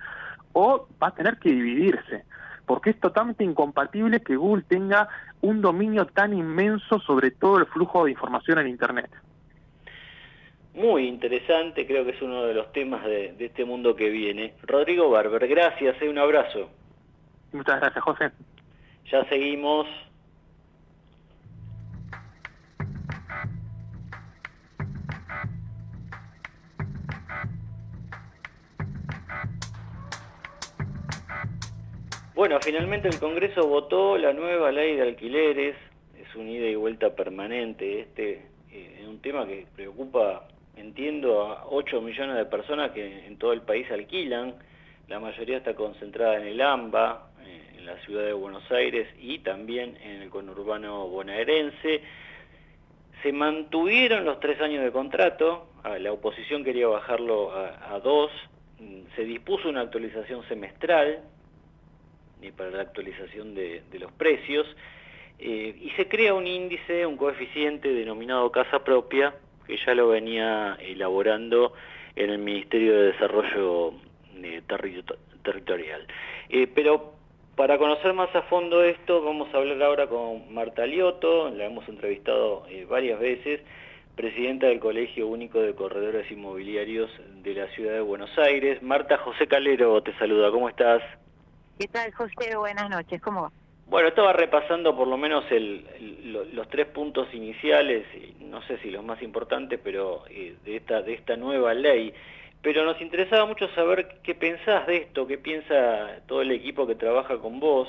o va a tener que dividirse, porque es totalmente incompatible que Google tenga un dominio tan inmenso sobre todo el flujo de información en Internet. Muy interesante, creo que es uno de los temas de este mundo que viene. Rodrigo Barber, gracias, un abrazo. Muchas gracias, José. Ya seguimos. . Bueno, finalmente el Congreso votó la nueva ley de alquileres. Es un ida y vuelta permanente. Es un tema que preocupa, entiendo, a 8 millones de personas que en todo el país alquilan. La mayoría está concentrada en el AMBA, en la ciudad de Buenos Aires y también en el conurbano bonaerense. Se mantuvieron los 3 años de contrato. La oposición quería bajarlo a 2. Se dispuso una actualización semestral para la actualización de los precios, y se crea un índice, un coeficiente denominado casa propia, que ya lo venía elaborando en el Ministerio de Desarrollo Territorial. Pero para conocer más a fondo esto, vamos a hablar ahora con Marta Lioto, la hemos entrevistado varias veces, presidenta del Colegio Único de Corredores Inmobiliarios de la Ciudad de Buenos Aires. Marta, José Calero te saluda, ¿cómo estás? ¿Qué tal, José? Buenas noches, ¿cómo va? Bueno, estaba repasando por lo menos los 3 puntos iniciales, no sé si los más importantes, pero de esta nueva ley. Pero nos interesaba mucho saber qué pensás de esto, qué piensa todo el equipo que trabaja con vos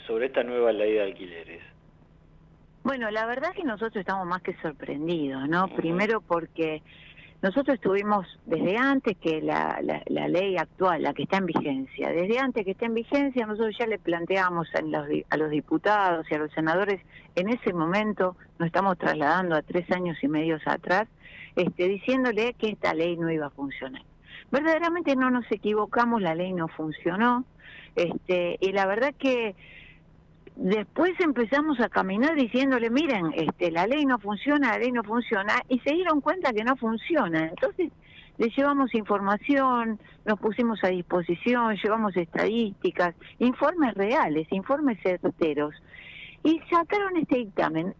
sobre esta nueva ley de alquileres. Bueno, la verdad es que nosotros estamos más que sorprendidos, ¿no? Primero porque nosotros estuvimos desde antes que la ley actual, la que está en vigencia, desde antes que esté en vigencia, nosotros ya le planteamos a los diputados y a los senadores, en ese momento nos estamos trasladando a 3 años y medio atrás, diciéndole que esta ley no iba a funcionar. Verdaderamente no nos equivocamos, la ley no funcionó, y la verdad que después empezamos a caminar diciéndole, miren, la ley no funciona, y se dieron cuenta que no funciona. Entonces les llevamos información, nos pusimos a disposición, llevamos estadísticas, informes reales, informes certeros, y sacaron este dictamen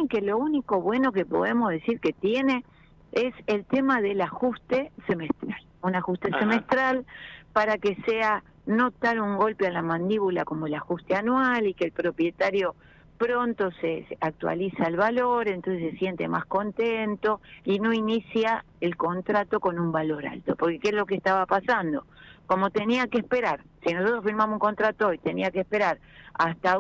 que lo único bueno que podemos decir que tiene es el tema del ajuste semestral, un ajuste semestral para que sea no dar un golpe a la mandíbula como el ajuste anual y que el propietario pronto se actualiza el valor, entonces se siente más contento y no inicia el contrato con un valor alto. Porque ¿qué es lo que estaba pasando? Como tenía que esperar, si nosotros firmamos un contrato hoy, tenía que esperar hasta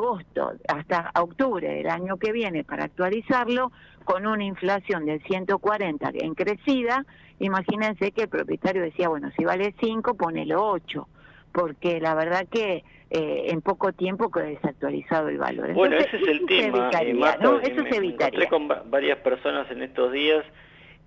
octubre del año que viene para actualizarlo, con una inflación del 140 en crecida, imagínense que el propietario decía, bueno, si vale 5, ponelo 8. Porque la verdad que en poco tiempo quedó desactualizado el valor. Bueno, entonces, ese es el tema, Marta, ¿no? Eso se Me evitaría. encontré con varias personas en estos días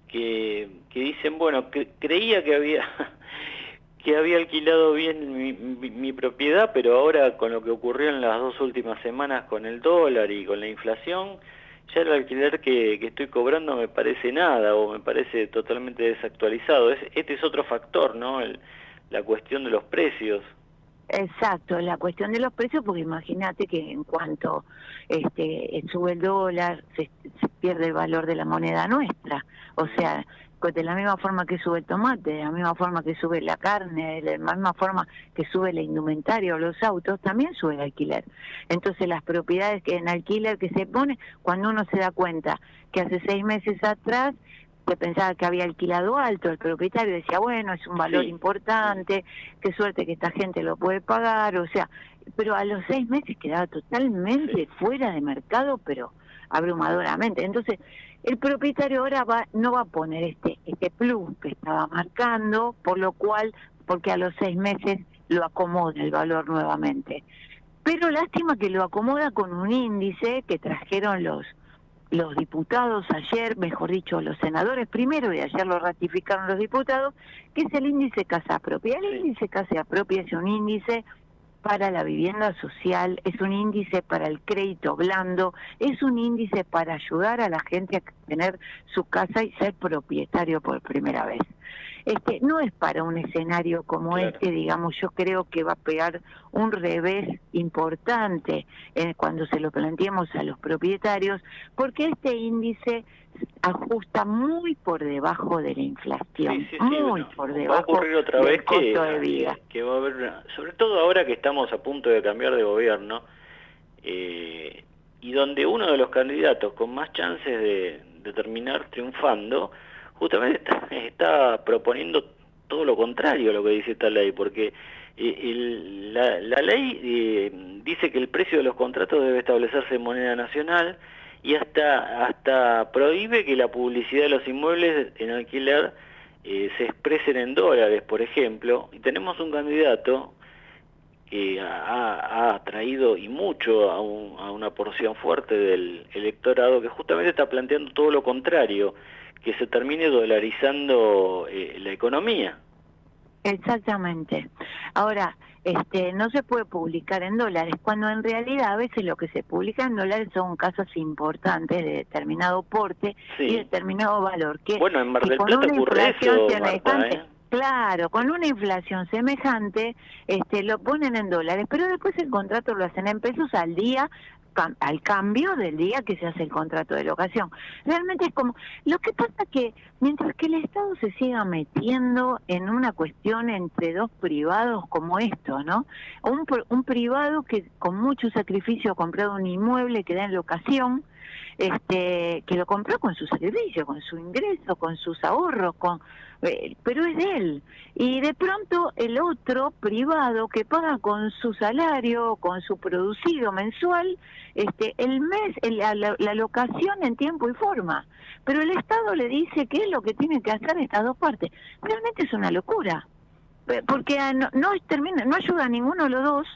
que dicen, bueno, creía que había alquilado bien mi propiedad, pero ahora con lo que ocurrió en las 2 últimas semanas con el dólar y con la inflación, ya el alquiler que estoy cobrando me parece nada o me parece totalmente desactualizado. Este es otro factor, ¿no? La cuestión de los precios. Exacto, la cuestión de los precios, porque imagínate que en cuanto sube el dólar, se pierde el valor de la moneda nuestra. O sea, de la misma forma que sube el tomate, de la misma forma que sube la carne, de la misma forma que sube la indumentaria o los autos, también sube el alquiler. Entonces las propiedades que en alquiler que se pone, cuando uno se da cuenta que hace 6 meses atrás se pensaba que había alquilado alto, el propietario decía, bueno, es un valor importante, qué suerte que esta gente lo puede pagar, o sea, pero a los 6 meses quedaba totalmente fuera de mercado, pero abrumadoramente. Entonces, el propietario ahora no va a poner este plus que estaba marcando, porque a los 6 meses lo acomoda el valor nuevamente. Pero lástima que lo acomoda con un índice que trajeron los diputados ayer, mejor dicho, los senadores primero, y ayer lo ratificaron los diputados, que es el índice Casa Propia. El índice Casa Propia es un índice para la vivienda social, es un índice para el crédito blando, es un índice para ayudar a la gente a tener su casa y ser propietario por primera vez. No es para un escenario como digamos, yo creo que va a pegar un revés importante cuando se lo planteemos a los propietarios, porque este índice ajusta muy por debajo de la inflación, por debajo va a ocurrir otra del vez costo de vida. Que va a haber, sobre todo ahora que estamos a punto de cambiar de gobierno, y donde uno de los candidatos con más chances de terminar triunfando justamente está proponiendo todo lo contrario a lo que dice esta ley, porque La ley dice que el precio de los contratos debe establecerse en moneda nacional y hasta prohíbe que la publicidad de los inmuebles en alquiler se expresen en dólares, por ejemplo. Y tenemos un candidato que ha atraído y mucho a una porción fuerte del electorado, que justamente está planteando todo lo contrario, que se termine dolarizando la economía. Exactamente. Ahora, no se puede publicar en dólares, cuando en realidad a veces lo que se publica en dólares son casos importantes de determinado porte y determinado valor. Bueno, en Mar del Plata ocurre eso, Marta, Claro, con una inflación semejante, lo ponen en dólares, pero después el contrato lo hacen en pesos al día, al cambio del día que se hace el contrato de locación. Realmente es como, lo que pasa que mientras que el Estado se siga metiendo en una cuestión entre dos privados como esto, ¿no? Un privado que con mucho sacrificio ha comprado un inmueble que da en locación, que lo compró con su sacrificio, con su ingreso, con sus ahorros, pero es de él. Y de pronto el otro privado que paga con su salario, con su producido mensual, el mes, la locación en tiempo y forma. Pero el Estado le dice qué es lo que tienen que hacer estas dos partes. Realmente es una locura. Porque no ayuda a ninguno de los dos,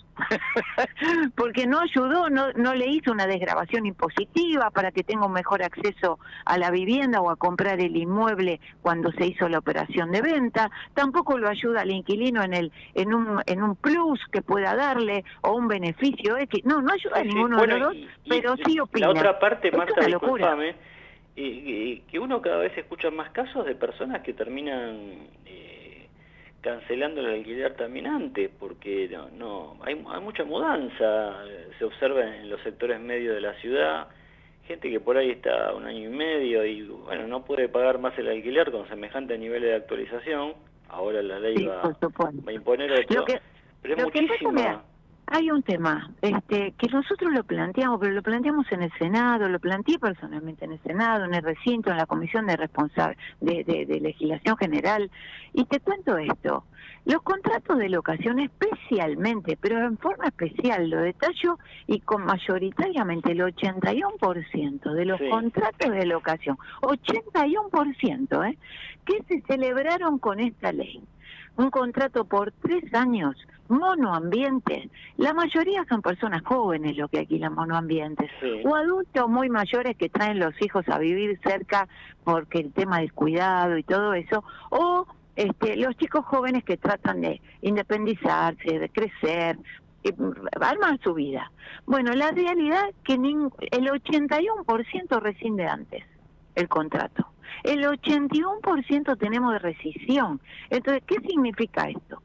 porque no ayudó, no le hizo una desgravación impositiva para que tenga un mejor acceso a la vivienda o a comprar el inmueble cuando se hizo la operación de venta, tampoco lo ayuda al inquilino en un plus que pueda darle o un beneficio X, no ayuda a ninguno de los dos, pero sí opina. La otra parte, Marta, discúlpame, que uno cada vez escucha más casos de personas que terminan cancelando el alquiler terminante, porque hay mucha mudanza, se observa en los sectores medios de la ciudad, gente que por ahí está 1 año y medio y bueno, no puede pagar más el alquiler con semejante nivel de actualización. Ahora la ley va a imponer otro, pero es muchísima. Hay un tema que nosotros lo planteamos, pero lo planteamos en el Senado, lo planteé personalmente en el Senado, en el recinto, en la Comisión de Legislación General, y te cuento esto. Los contratos de locación especialmente, pero en forma especial, lo detallo, y con mayoritariamente el 81% de los contratos de locación, 81%, que se celebraron con esta ley. Un contrato por 3 años, monoambientes, la mayoría son personas jóvenes lo que alquilan monoambientes, o adultos muy mayores que traen los hijos a vivir cerca porque el tema del cuidado y todo eso, o los chicos jóvenes que tratan de independizarse, de crecer, armar su vida. Bueno, la realidad es que el 81% rescinde antes el contrato. El 81% tenemos de rescisión. Entonces, ¿qué significa esto?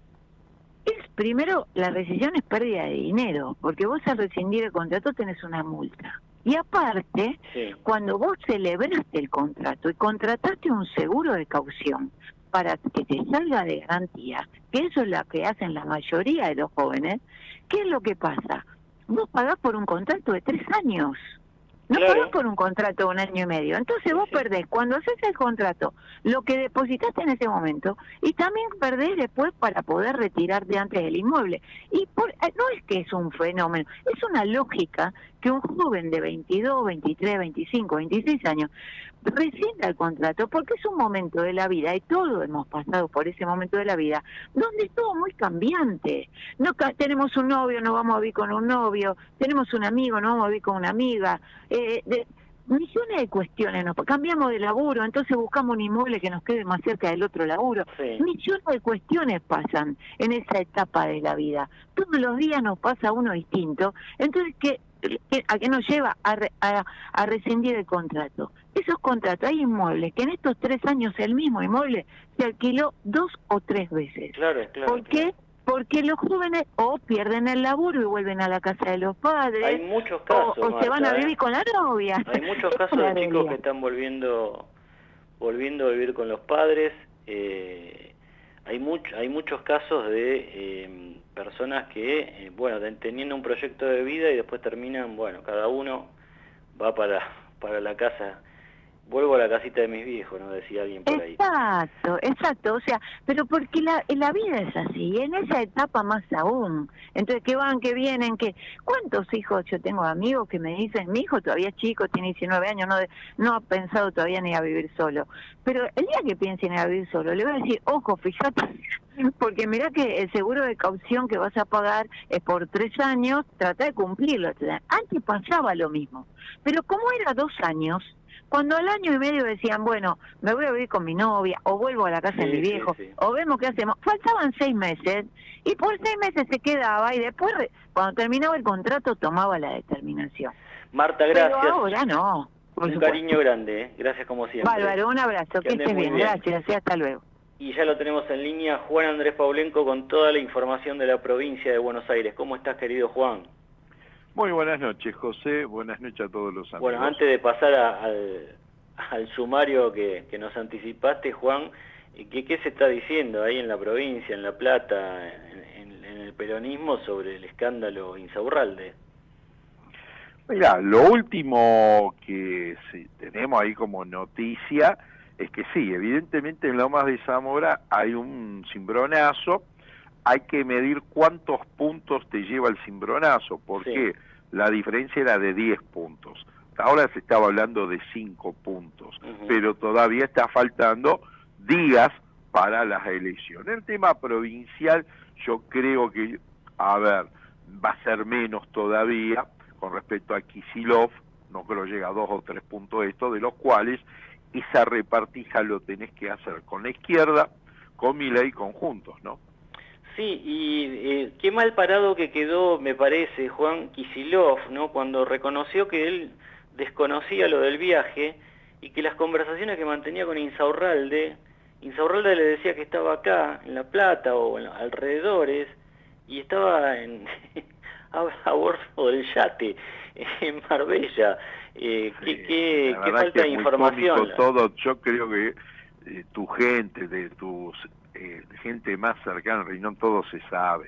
Primero, la rescisión es pérdida de dinero, porque vos al rescindir el contrato tenés una multa. Y aparte, cuando vos celebraste el contrato y contrataste un seguro de caución para que te salga de garantía, que eso es lo que hacen la mayoría de los jóvenes, ¿qué es lo que pasa? Vos pagás por un contrato de 3 años. No pagás por un contrato de 1 año y medio. Entonces vos perdés, cuando haces el contrato, lo que depositaste en ese momento, y también perdés después para poder retirarte antes del inmueble. Y no es que es un fenómeno, es una lógica que un joven de 22, 23, 25, 26 años rescinda el contrato, porque es un momento de la vida, y todos hemos pasado por ese momento de la vida, donde es todo muy cambiante. No tenemos un novio, no vamos a vivir con un novio, tenemos un amigo, no vamos a vivir con una amiga, millones de cuestiones, cambiamos de laburo, entonces buscamos un inmueble que nos quede más cerca del otro laburo. Millones de cuestiones pasan en esa etapa de la vida. Todos los días nos pasa uno distinto. Entonces, ¿a qué nos lleva? A rescindir el contrato. Esos contratos, hay inmuebles que en estos 3 años el mismo inmueble se alquiló 2 o 3 veces. ¿Por qué? Porque los jóvenes o pierden el laburo y vuelven a la casa de los padres. Hay muchos casos, o se van a vivir con la novia. Hay muchos casos de chicos que están volviendo a vivir con los padres. Hay muchos casos de personas que, teniendo un proyecto de vida y después terminan, cada uno va para la casa Vuelvo a la casita de mis viejos, ¿no? Decía alguien por ahí. Exacto, o sea, pero porque la vida es así, y en esa etapa más aún. Entonces, que van, que vienen, que... ¿Cuántos hijos? Yo tengo amigos que me dicen, mi hijo todavía es chico, tiene 19 años, no ha pensado todavía en ir a vivir solo. Pero el día que piense en ir a vivir solo, le voy a decir, ojo, fíjate, porque mirá que el seguro de caución que vas a pagar es por 3 años, trata de cumplirlo. Antes pasaba lo mismo, pero como era 2 años... Cuando al año y medio decían, bueno, me voy a vivir con mi novia, o vuelvo a la casa de mi viejo, o vemos qué hacemos, faltaban 6 meses, y por 6 meses se quedaba, y después, cuando terminaba el contrato, tomaba la determinación. Marta, gracias. Pero ahora no. Un cariño grande, ¿eh? Gracias como siempre. Bárbaro, un abrazo, que estés bien, gracias, y hasta luego. Y ya lo tenemos en línea, Juan Andrés Pavlenko, con toda la información de la provincia de Buenos Aires. ¿Cómo estás, querido Juan? Muy buenas noches, José. Buenas noches a todos los amigos. Bueno, antes de pasar al sumario que nos anticipaste, Juan, ¿qué se está diciendo ahí en la provincia, en La Plata, en el peronismo sobre el escándalo Insaurralde? Mira, lo último que tenemos ahí como noticia es que sí, evidentemente en Lomas de Zamora hay un cimbronazo. Hay que medir cuántos puntos te lleva el cimbronazo, porque la diferencia era de 10 puntos. Ahora se estaba hablando de 5 puntos, pero todavía está faltando días para las elecciones. El tema provincial, yo creo que, va a ser menos todavía con respecto a Kicillof, no creo que llega a 2 o 3 puntos esto, de los cuales esa repartija lo tenés que hacer con la izquierda, con Milei, conjuntos, ¿no? Sí, y qué mal parado que quedó, me parece, Juan Kicillof, ¿no? Cuando reconoció que él desconocía lo del viaje y que las conversaciones que mantenía con Insaurralde le decía que estaba acá, en La Plata o en alrededores, y estaba a bordo del yate, en Marbella. Qué falta de información. Todo, yo creo que tu gente, de tus... gente más cercana al Reinón, todo se sabe.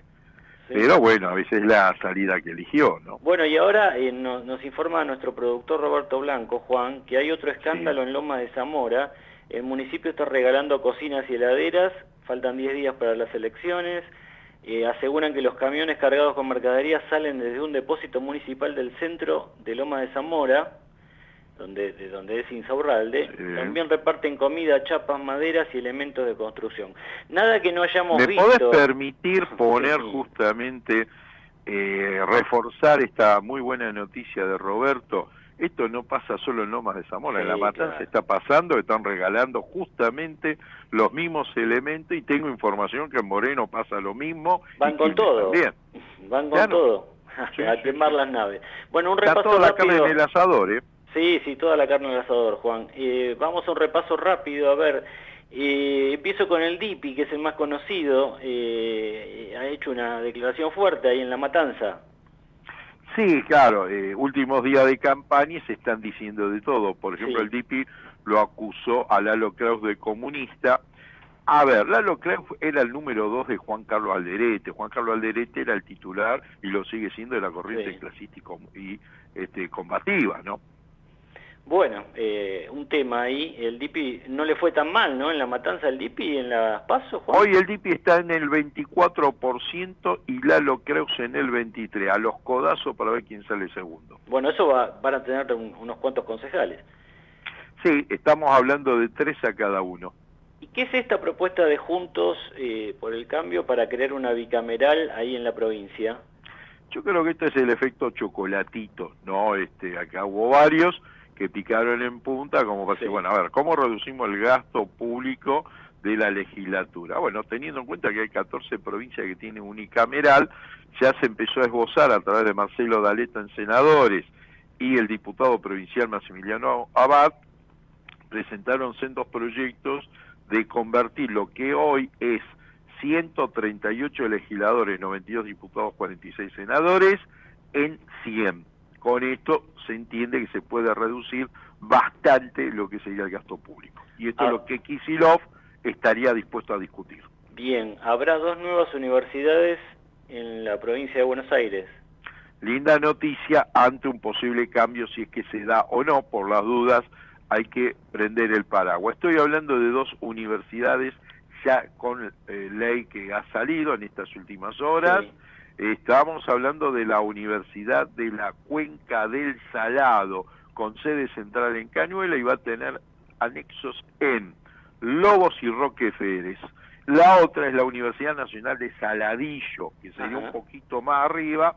Sí. Pero bueno, a veces la salida que eligió, ¿no? Bueno, y ahora nos informa nuestro productor Roberto Blanco, Juan, que hay otro escándalo en Lomas de Zamora. El municipio está regalando cocinas y heladeras, faltan 10 días para las elecciones. Aseguran que los camiones cargados con mercadería salen desde un depósito municipal del centro de Lomas de Zamora, de donde es Insaurralde. También reparten comida, chapas, maderas y elementos de construcción. Nada que no hayamos visto. ¿Me podés permitir poner justamente, reforzar esta muy buena noticia de Roberto? Esto no pasa solo en Lomas de Zamora, en La Matanza está pasando, están regalando justamente los mismos elementos, y tengo información que en Moreno pasa lo mismo. Van con todo. Van con todo. A quemar las naves. Bueno, un repaso rápido. Está toda la carne en el asador, ¿eh? Sí, toda la carne en el asador, Juan. Vamos a un repaso rápido, a ver. Empiezo con el DIPI, que es el más conocido. Ha hecho una declaración fuerte ahí en La Matanza. Sí, claro, últimos días de campaña y se están diciendo de todo. Por ejemplo, el DIPI lo acusó a Lalo Kraus de comunista. A ver, Lalo Kraus era el número 2 de Juan Carlos Alderete. Juan Carlos Alderete era el titular, y lo sigue siendo, de la corriente clasista y combativa, ¿no? Bueno, un tema ahí, el DIPI no le fue tan mal, ¿no? En La Matanza el DIPI, en las PASO, Juan. Hoy el DIPI está en el 24% y Lalo Kraus en el 23%, a los codazos para ver quién sale segundo. Bueno, eso van a tener unos cuantos concejales. Sí, estamos hablando de 3 a cada uno. ¿Y qué es esta propuesta de Juntos por el Cambio para crear una bicameral ahí en la provincia? Yo creo que este es el efecto chocolatito, ¿no? Acá hubo varios que picaron en punta, como para decir, bueno, a ver, ¿cómo reducimos el gasto público de la legislatura? Bueno, teniendo en cuenta que hay 14 provincias que tienen unicameral, ya se empezó a esbozar a través de Marcelo D'Aleta en senadores y el diputado provincial Maximiliano Abad, presentaron sendos proyectos de convertir lo que hoy es 138 legisladores, 92 diputados, 46 senadores, en 100. Con esto se entiende que se puede reducir bastante lo que sería el gasto público. Y esto es lo que Kicillof estaría dispuesto a discutir. Bien, habrá 2 nuevas universidades en la provincia de Buenos Aires. Linda noticia ante un posible cambio, si es que se da o no, por las dudas. hay que prender el paraguas. Estoy hablando de 2 universidades ya con ley que ha salido en estas últimas horas. Sí. Estamos hablando de la Universidad de la Cuenca del Salado, con sede central en Cañuela, y va a tener anexos en Lobos y Roque Férez. La otra es la Universidad Nacional de Saladillo, que sería un poquito más arriba,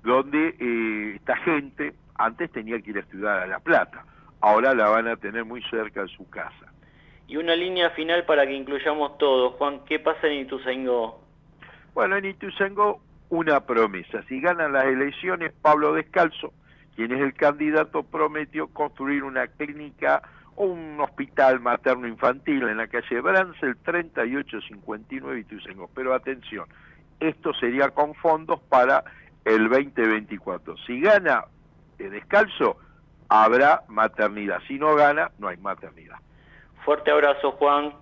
donde esta gente antes tenía que ir a estudiar a La Plata, ahora la van a tener muy cerca de su casa. Y una línea final para que incluyamos todo, Juan, ¿qué pasa en Ituzaingó? Bueno, en Ituzaingó una promesa, si ganan las elecciones, Pablo Descalzo, quien es el candidato, prometió construir una clínica o un hospital materno-infantil en la calle Brancel 3859 Ituzaingó. Pero atención, esto sería con fondos para el 2024. Si gana Descalzo, habrá maternidad. Si no gana, no hay maternidad. Fuerte abrazo, Juan.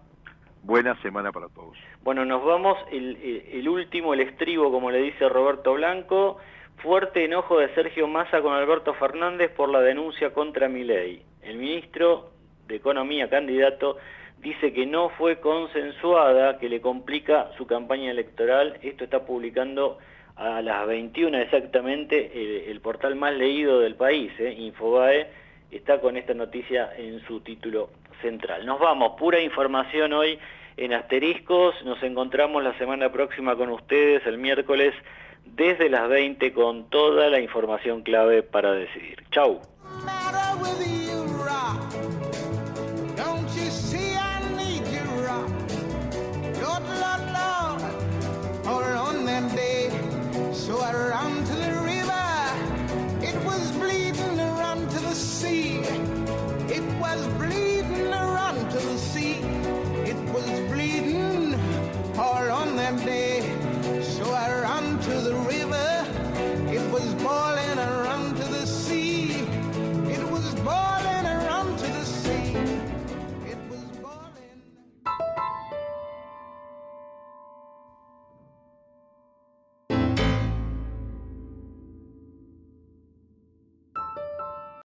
Buena semana para todos. Bueno, nos vamos, el último, el estribo, como le dice Roberto Blanco. Fuerte enojo de Sergio Massa con Alberto Fernández por la denuncia contra Milei. El ministro de Economía, candidato, dice que no fue consensuada, que le complica su campaña electoral. Esto está publicando a las 21 exactamente el portal más leído del país, Infobae, está con esta noticia en su título central. Nos vamos, pura información hoy en Asteriscos. Nos encontramos la semana próxima con ustedes, el miércoles, desde las 20, con toda la información clave para decidir. Chau. So I ran to the river, it was bleeding, I ran to the sea. It was bleeding, I ran to the sea. It was bleeding all on that day.